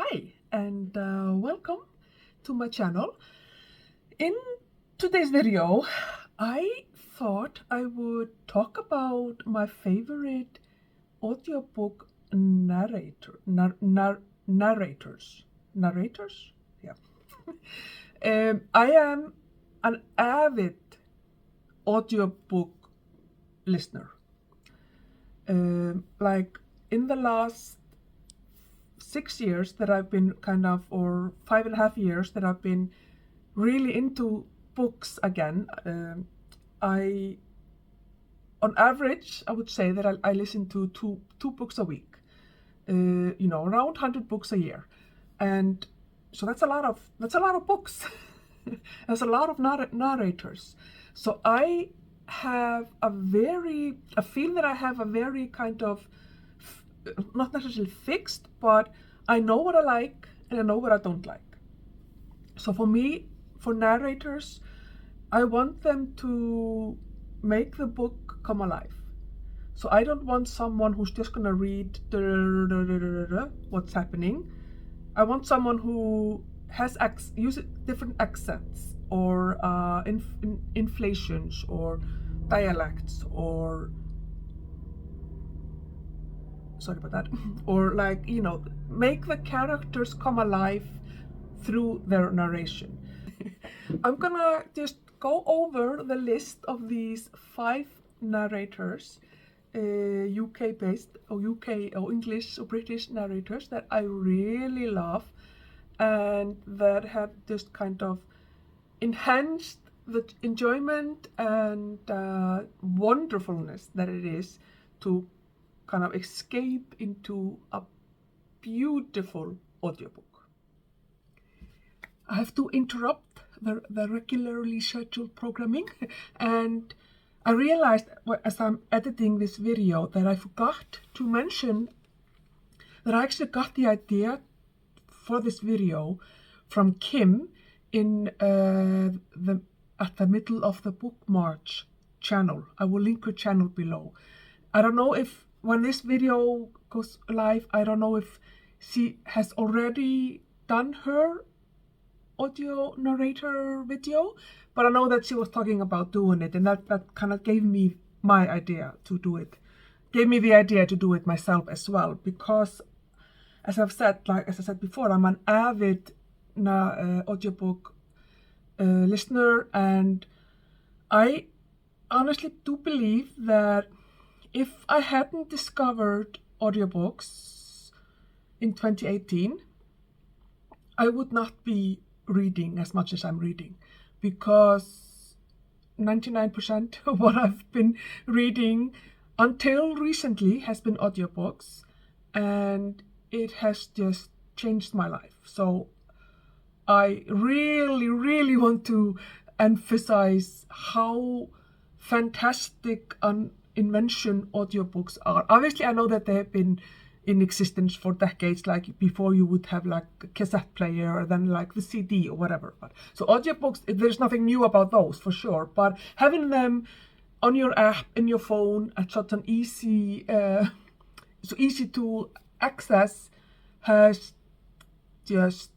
Hi and welcome to my channel. In today's video, I thought I would talk about my favorite audiobook narrators. Narrators? Yeah. I am an avid audiobook listener. Like in the last 6 years that I've been or 5.5 years that I've been really into books again. On average, I would say that I listen to two books a week. Around 100 books a year, and so that's a lot of books. That's a lot of narrators. So I feel that I have a very kind of not necessarily fixed, but I know what I like and I know what I don't like. So for me, for narrators, I want them to make the book come alive. So I don't want someone who's just gonna read what's happening. I want someone who has uses different accents or inflations or dialects or sorry about that, or make the characters come alive through their narration. I'm gonna just go over the list of these 5 narrators, UK based or UK or English or British narrators that I really love and that have just kind of enhanced the enjoyment and wonderfulness that it is to kind of escape into a beautiful audiobook. I have to interrupt the regularly scheduled programming, and I realized as I'm editing this video that I forgot to mention that I actually got the idea for this video from Kim in at the middle of the Book March channel. I will link her channel below. I don't know if when this video goes live, I don't know if she has already done her audio narrator video, but I know that she was talking about doing it, and that kind of gave me my idea to do it. Gave me the idea to do it myself as well, because as I said before, I'm an avid audiobook listener, and I honestly do believe that if I hadn't discovered audiobooks in 2018, I would not be reading as much as I'm reading, because 99% of what I've been reading until recently has been audiobooks, and it has just changed my life. So I really, really want to emphasize how fantastic an invention audiobooks are. Obviously, I know that they have been in existence for decades, like before you would have like a cassette player or then like the CD or whatever. But so audiobooks, there's nothing new about those for sure, but having them on your app, in your phone, at such an easy to access has just,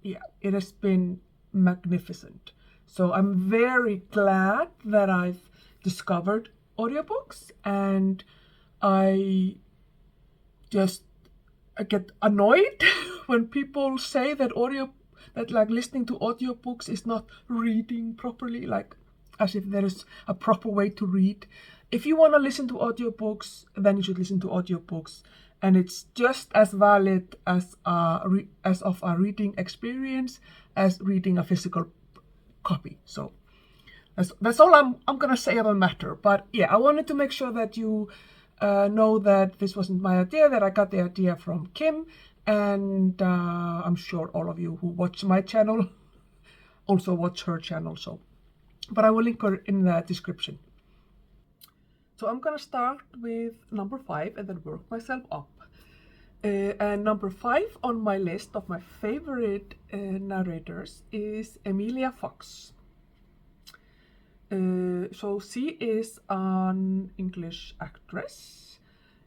it has been magnificent. So I'm very glad that I've discovered audiobooks, and I get annoyed when people say that listening to audiobooks is not reading properly, like as if there is a proper way to read. If you want to listen to audiobooks, then you should listen to audiobooks, and it's just as valid as of a reading experience as reading a physical copy. So that's all I'm gonna say about the matter. But yeah, I wanted to make sure that you know that this wasn't my idea, that I got the idea from Kim, and I'm sure all of you who watch my channel also watch her channel. So, but I will link her in the description. So I'm gonna start with number 5 and then work myself up. And number 5 on my list of my favorite narrators is Emilia Fox. So she is an English actress.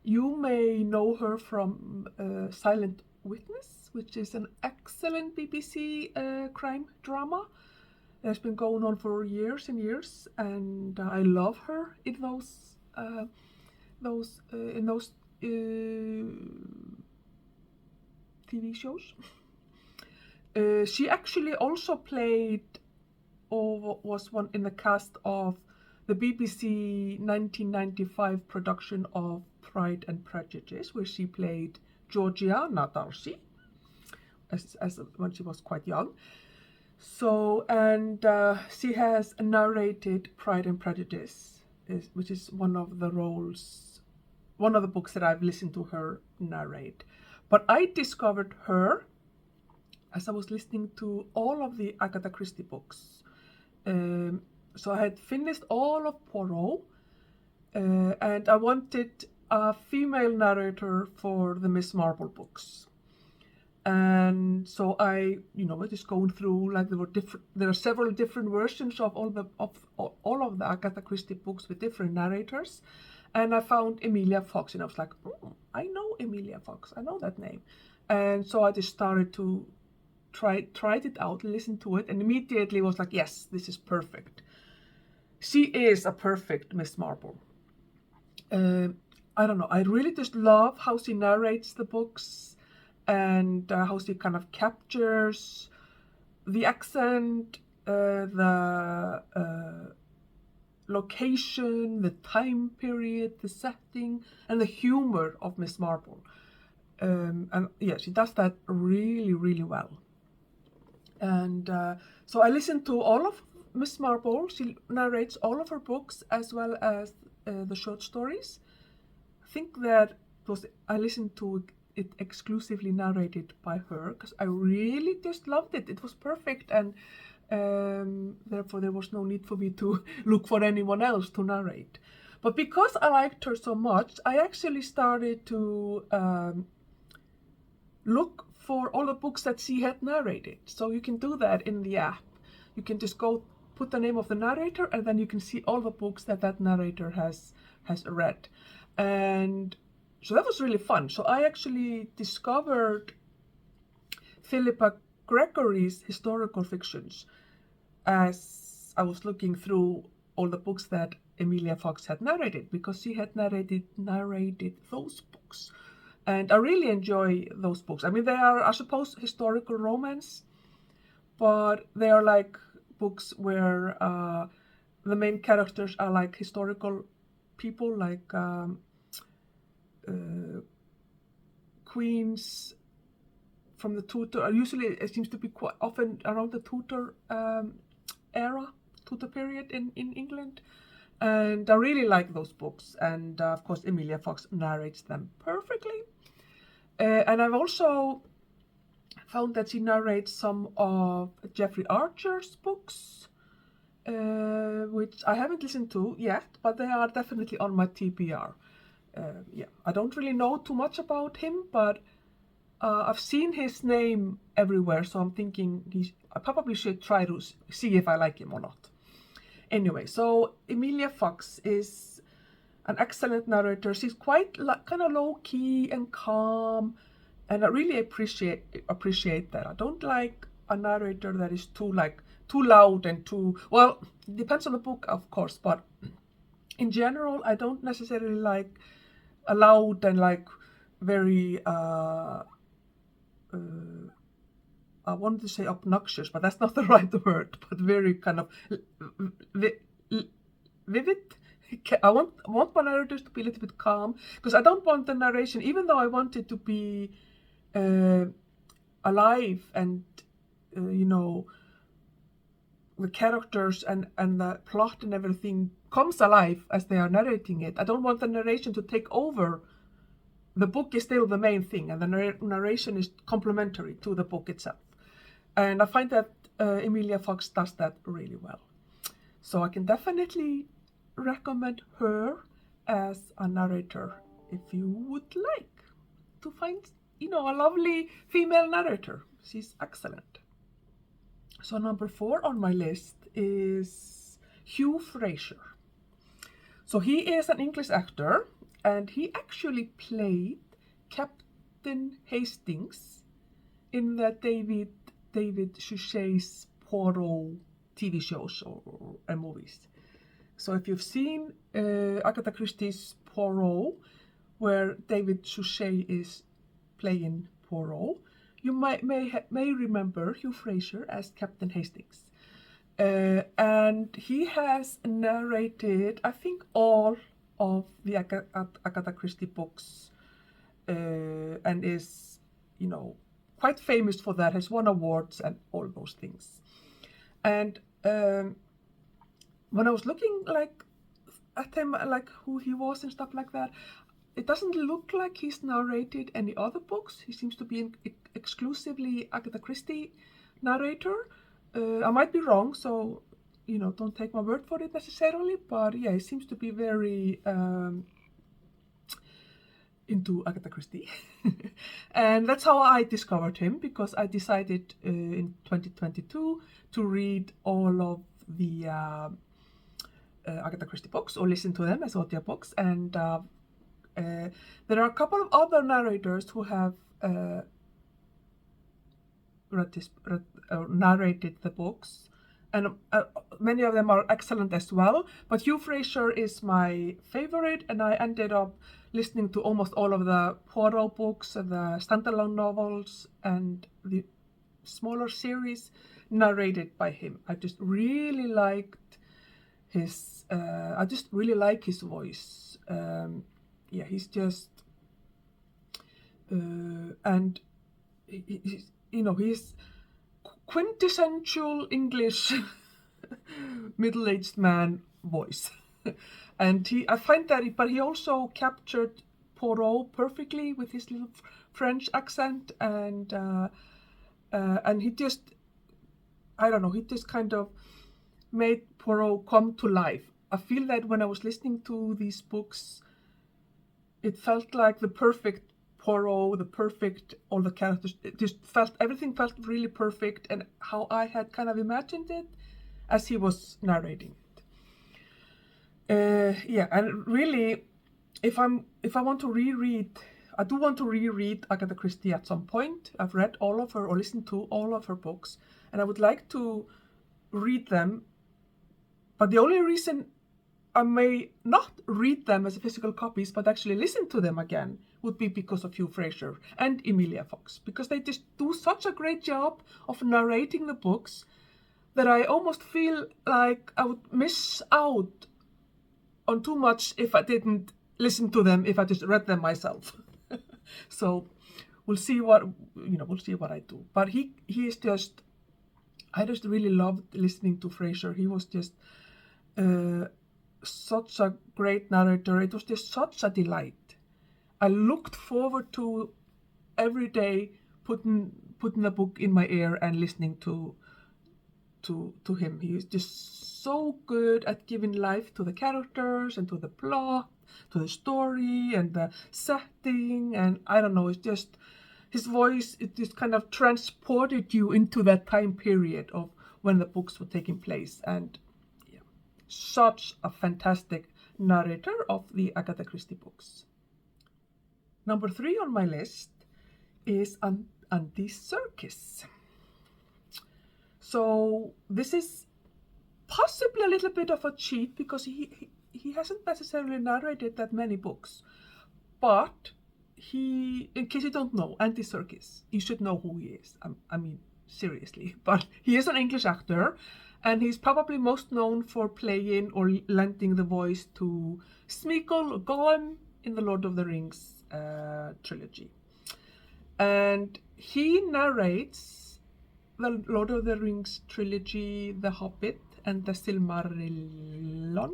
You may know her from Silent Witness, which is an excellent BBC crime drama. It's been going on for years and years, and I love her in those TV shows. She actually also played, or was one in the cast of the BBC 1995 production of Pride and Prejudice, where she played Georgiana Darcy, as when she was quite young. So, and she has narrated Pride and Prejudice, which is one of the books that I've listened to her narrate. But I discovered her as I was listening to all of the Agatha Christie books. So I had finished all of Poirot, and I wanted a female narrator for the Miss Marple books. And so I was just going through, like, there are several different versions of all of the Agatha Christie books with different narrators. And I found Emilia Fox, and I was like, I know Emilia Fox, I know that name. And so I just started to tried it out, listened to it, and immediately was like, yes, this is perfect. She is a perfect Miss Marple. I don't know, I really just love how she narrates the books, and how she kind of captures the accent, the location, the time period, the setting, and the humor of Miss Marple. And yeah, she does that really, really well. And so I listened to all of Miss Marple. She narrates all of her books as well as the short stories. I think that I listened to it exclusively narrated by her because I really just loved it. It was perfect, and therefore there was no need for me to look for anyone else to narrate. But because I liked her so much, I actually started to look for all the books that she had narrated. So you can do that in the app. You can just go put the name of the narrator, and then you can see all the books that narrator has read. And so that was really fun. So I actually discovered Philippa Gregory's historical fictions as I was looking through all the books that Emilia Fox had narrated, because she had narrated those books. And I really enjoy those books. I mean, they are, I suppose, historical romance, but they are like books where the main characters are like historical people, like queens from the Tudor. Usually it seems to be quite often around the Tudor era, Tudor period in England. And I really like those books. And of course, Emilia Fox narrates them perfectly. And I've also found that she narrates some of Jeffrey Archer's books, which I haven't listened to yet, but they are definitely on my TBR. Yeah, I don't really know too much about him, but I've seen his name everywhere, so I'm thinking I probably should try to see if I like him or not. Anyway, so Emilia Fox is an excellent narrator. She's quite kind of low-key and calm, and I really appreciate that. I don't like a narrator that is too loud and too, well, it depends on the book, of course, but in general, I don't necessarily like a loud and like very I wanted to say obnoxious, but that's not the right word, but very kind of vivid. I want my narrators to be a little bit calm, because I don't want the narration, even though I want it to be alive and the characters and the plot and everything comes alive as they are narrating it. I don't want the narration to take over. The book is still the main thing, and the narration is complementary to the book itself. And I find that Emilia Fox does that really well. So I can definitely recommend her as a narrator if you would like to find, a lovely female narrator. She's excellent. So number 4 on my list is Hugh Fraser. So he is an English actor, and he actually played Captain Hastings in the David Suchet's Poirot TV shows or movies. So if you've seen Agatha Christie's Poirot, where David Suchet is playing Poirot, you may remember Hugh Fraser as Captain Hastings. And he has narrated, I think, all of the Agatha Christie books, and is, quite famous for that, has won awards and all those things. And when I was looking at him, who he was and stuff like that, it doesn't look like he's narrated any other books. He seems to be an exclusively Agatha Christie narrator. I might be wrong, so don't take my word for it necessarily, but yeah, he seems to be very into Agatha Christie. And that's how I discovered him, because I decided in 2022 to read all of the Agatha Christie books, or listen to them as audiobooks. And there are a couple of other narrators who have narrated the books, and many of them are excellent as well. But Hugh Fraser is my favorite, and I ended up listening to almost all of the Poirot books, the standalone novels, and the smaller series narrated by him. I just really liked his. I just really like his voice. Yeah, he's just, and he's quintessential English middle-aged man voice. And I find that, but he also captured Poirot perfectly with his little French accent, and he just, I don't know, he just kind of made Poirot come to life. I feel that when I was listening to these books, it felt like the perfect Poirot, all the characters, everything felt really perfect, and how I had kind of imagined it as he was narrating it. Yeah, and really, if I want to reread, I do want to reread Agatha Christie at some point. I've read all of her, or listened to all of her books, and I would like to read them. But the only reason I may not read them as physical copies, but actually listen to them again, would be because of Hugh Fraser and Emilia Fox, because they just do such a great job of narrating the books that I almost feel like I would miss out on too much if I didn't listen to them, if I just read them myself. So we'll see what I do. But he is just, I just really loved listening to Fraser. He was just such a great narrator. It was just such a delight. I looked forward to every day putting the book in my ear and listening to him. He is just so good at giving life to the characters and to the plot, to the story and the setting, and I don't know, it's just his voice, it just kind of transported you into that time period of when the books were taking place. And yeah, such a fantastic narrator of the Agatha Christie books. Number 3 on my list is Andy Serkis. So this is possibly a little bit of a cheat, because he hasn't necessarily narrated that many books. But he, in case you don't know, Andy Serkis, you should know who he is. I mean, seriously. But he is an English actor, and he's probably most known for playing or lending the voice to Smeagol or Gollum in the Lord of the Rings trilogy. And he narrates the Lord of the Rings trilogy, The Hobbit, and the Silmarillion,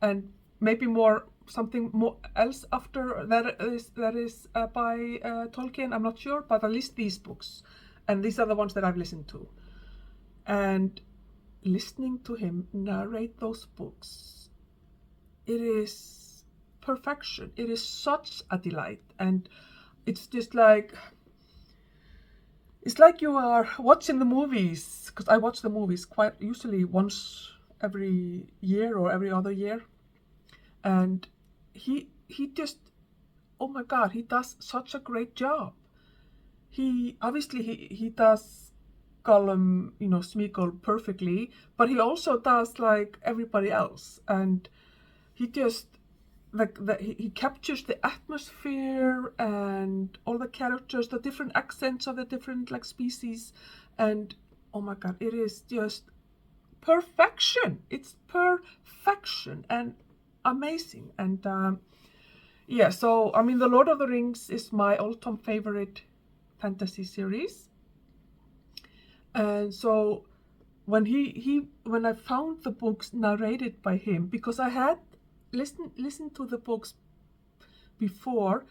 and maybe something more else after that is by Tolkien. I'm not sure, but at least these books, and these are the ones that I've listened to. And listening to him narrate those books, it is perfection. It is such a delight, and it's just like, it's like you are watching the movies, because I watch the movies quite usually once every year or every other year, and he he just, oh my God, he does such a great job. He obviously he does Gollum, Smeagol perfectly, but he also does like everybody else, and he just he captures the atmosphere and all the characters, the different accents of the different like species, and oh my God, it is just perfection. It's perfection and amazing. And yeah, so I mean, The Lord of the Rings is my all-time favorite fantasy series. And so when when I found the books narrated by him, because I had listened to the books before,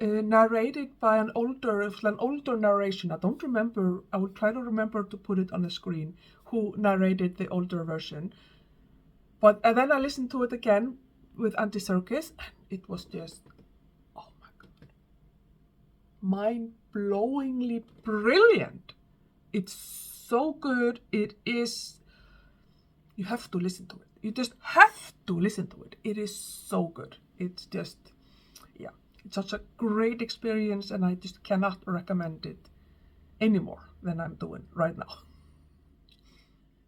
narrated by an older narration. I don't remember. I will try to remember to put it on the screen who narrated the older version. But and then I listened to it again with Andy Serkis, and it was just, oh my God, mind-blowingly brilliant. It's so good. It is. You have to listen to it. You just have to listen to it. It is so good. It's just, yeah, it's such a great experience, and I just cannot recommend it any more than I'm doing right now.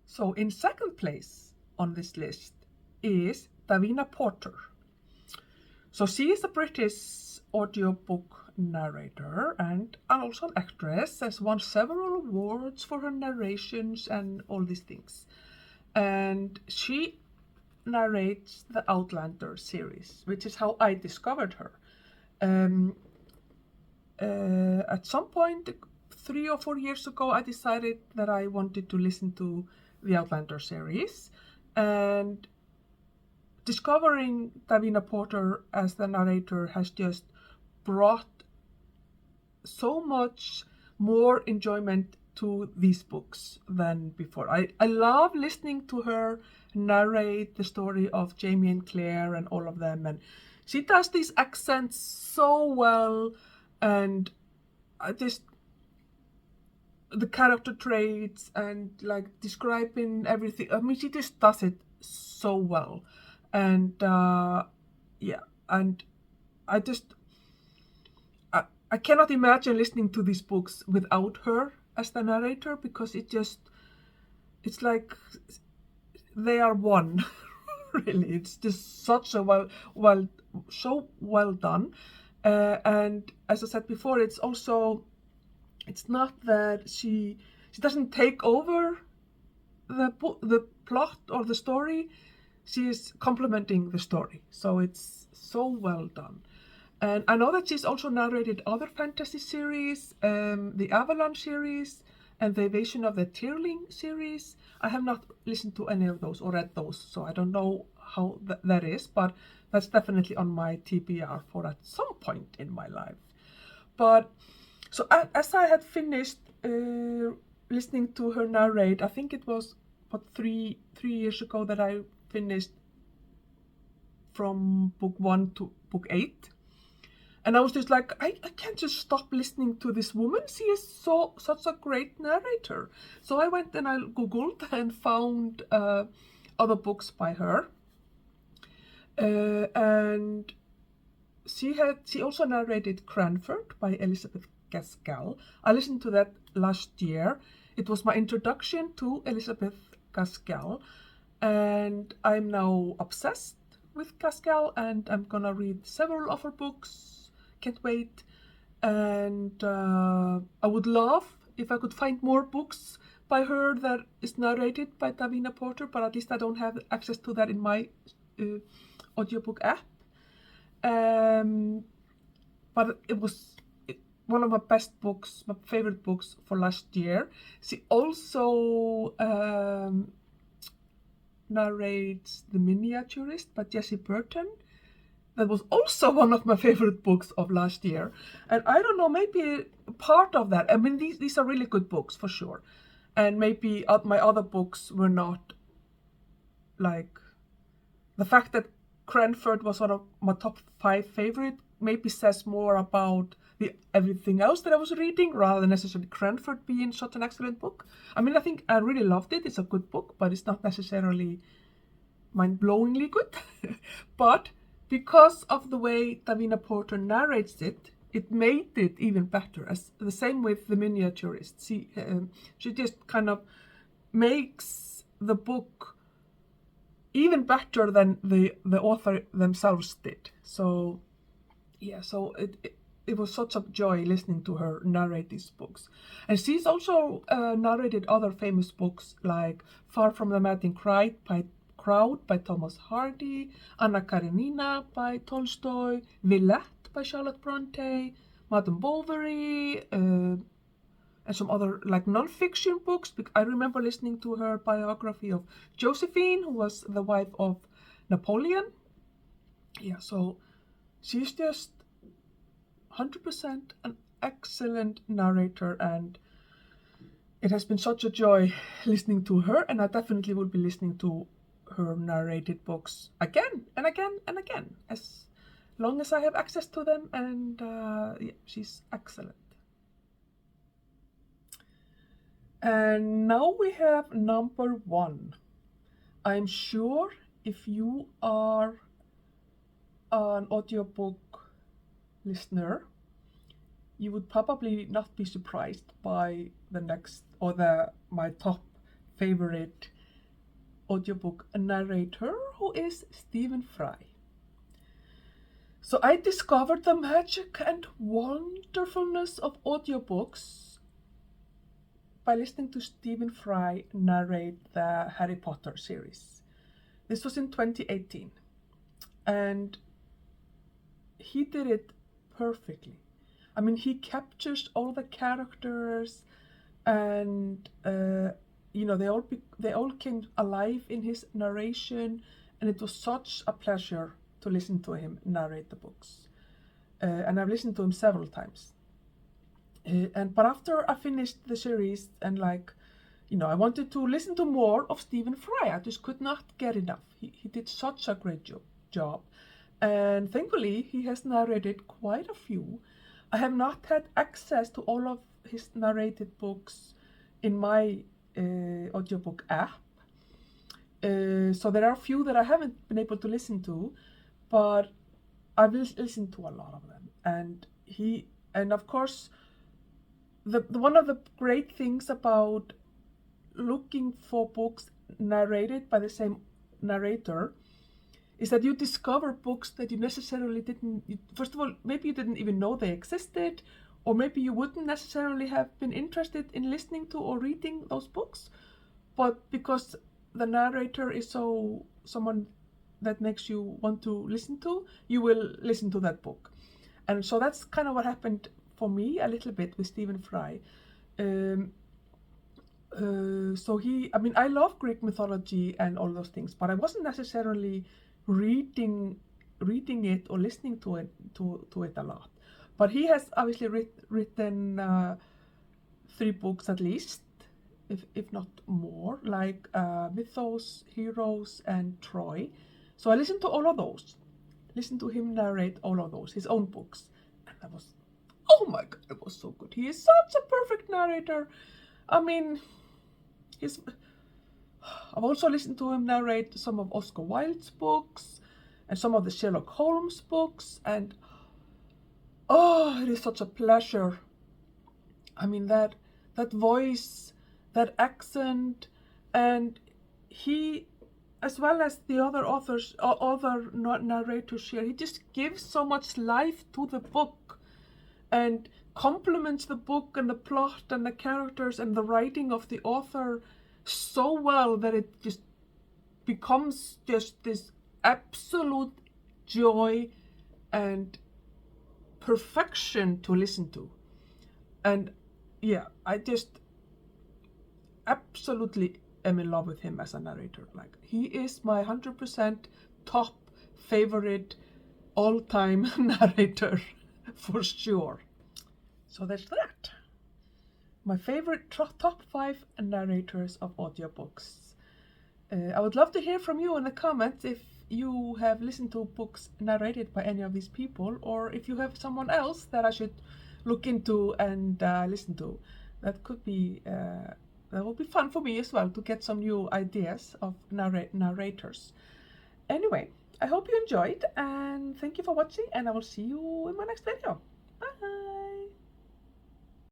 So in second place on this list is Davina Porter. So she is a British audiobook narrator and also an actress, has won several awards for her narrations and all these things. And she narrates the Outlander series, which is how I discovered her. At some point, 3 or 4 years ago, I decided that I wanted to listen to the Outlander series, and discovering Davina Porter as the narrator has just brought so much more enjoyment to these books than before. I love listening to her narrate the story of Jamie and Claire and all of them, and she does these accents so well, and I just, the character traits and like describing everything, I mean, she just does it so well. And yeah, and I cannot imagine listening to these books without her as the narrator, because it's like they are one. Really, it's just such a so well done. And as I said before, it's not that she doesn't take over the plot or the story. She is complementing the story, so it's so well done. And I know that she's also narrated other fantasy series, the Avalon series and the Invasion of the Tearling series. I have not listened to any of those or read those, so I don't know how that is, but that's definitely on my TBR for at some point in my life. But so as I had finished listening to her narrate, I think it was about 3 years ago that I finished from book 1 to book 8. And I was just like, I can't just stop listening to this woman. She is such a great narrator. So I went and I Googled and found other books by her. And she also narrated Cranford by Elizabeth Gaskell. I listened to that last year. It was my introduction to Elizabeth Gaskell, and I'm now obsessed with Gaskell, and I'm gonna read several of her books. Can't wait. And I would love if I could find more books by her that is narrated by Davina Porter, but at least I don't have access to that in my audiobook app. But it was one of my best books, my favorite books for last year. She also narrates The Miniaturist by Jessie Burton. That was also one of my favorite books of last year. And I don't know, maybe part of that, I mean, these are really good books for sure. And maybe my other books were not, like, the fact that Cranford was one of my top 5 favorite maybe says more about everything else that I was reading rather than necessarily Cranford being such an excellent book. I mean, I think I really loved it. It's a good book, but it's not necessarily mind-blowingly good. But because of the way Davina Porter narrates it, it made it even better. As the same with The Miniaturist. She just kind of makes the book even better than the author themselves did. So yeah, so it was such a joy listening to her narrate these books. And she's also narrated other famous books like Far from the Madding Crowd by Thomas Hardy, Anna Karenina by Tolstoy, Villette by Charlotte Bronte, Madame Bovary, and some other like non-fiction books. I remember listening to her biography of Josephine, who was the wife of Napoleon. Yeah, so she's just 100% an excellent narrator, and it has been such a joy listening to her, and I definitely will be listening to her narrated books again and again and again, as long as I have access to them, and yeah, she's excellent. And now we have number 1. I'm sure if you are an audiobook listener, you would probably not be surprised by the next or my top favorite audiobook narrator, who is Stephen Fry. So I discovered the magic and wonderfulness of audiobooks by listening to Stephen Fry narrate the Harry Potter series. This was in 2018, and he did it perfectly. I mean, he captures all the characters, and they all came alive in his narration, and it was such a pleasure to listen to him narrate the books. And I've listened to him several times. But after I finished the series, and I wanted to listen to more of Stephen Fry. I just could not get enough. He did such a great job. And thankfully, he has narrated quite a few. I have not had access to all of his narrated books in my audiobook app. So there are a few that I haven't been able to listen to, but I've listened to a lot of them. And of course, one of the great things about looking for books narrated by the same narrator is that you discover books that you necessarily didn't, first of all, maybe you didn't even know they existed, or maybe you wouldn't necessarily have been interested in listening to or reading those books, but because the narrator is someone that makes you want to listen to, you will listen to that book. And so that's kind of what happened for me a little bit with Stephen Fry. I love Greek mythology and all those things, but I wasn't necessarily reading it or listening to it a lot. But he has obviously written 3 books at least, if not more, like Mythos, Heroes, and Troy. So I listened to all of those. Listened to him narrate all of those, his own books, and that was, oh my god, it was so good. He is such a perfect narrator. I mean, I've also listened to him narrate some of Oscar Wilde's books and some of the Sherlock Holmes books, and it is such a pleasure. I mean, that voice, that accent, and he, as well as the other authors, other narrators here, he just gives so much life to the book and complements the book and the plot and the characters and the writing of the author so well that it just becomes just this absolute joy and perfection to listen to. And yeah, I just absolutely am in love with him as a narrator. Like, he is my 100% top favorite all-time narrator for sure. So there's that. My favorite top 5 narrators of audiobooks. I would love to hear from you in the comments if you have listened to books narrated by any of these people, or if you have someone else that I should look into and listen to. That could be that would be fun for me as well, to get some new ideas of narrators. Anyway, I hope you enjoyed, and thank you for watching, and I will see you in my next video.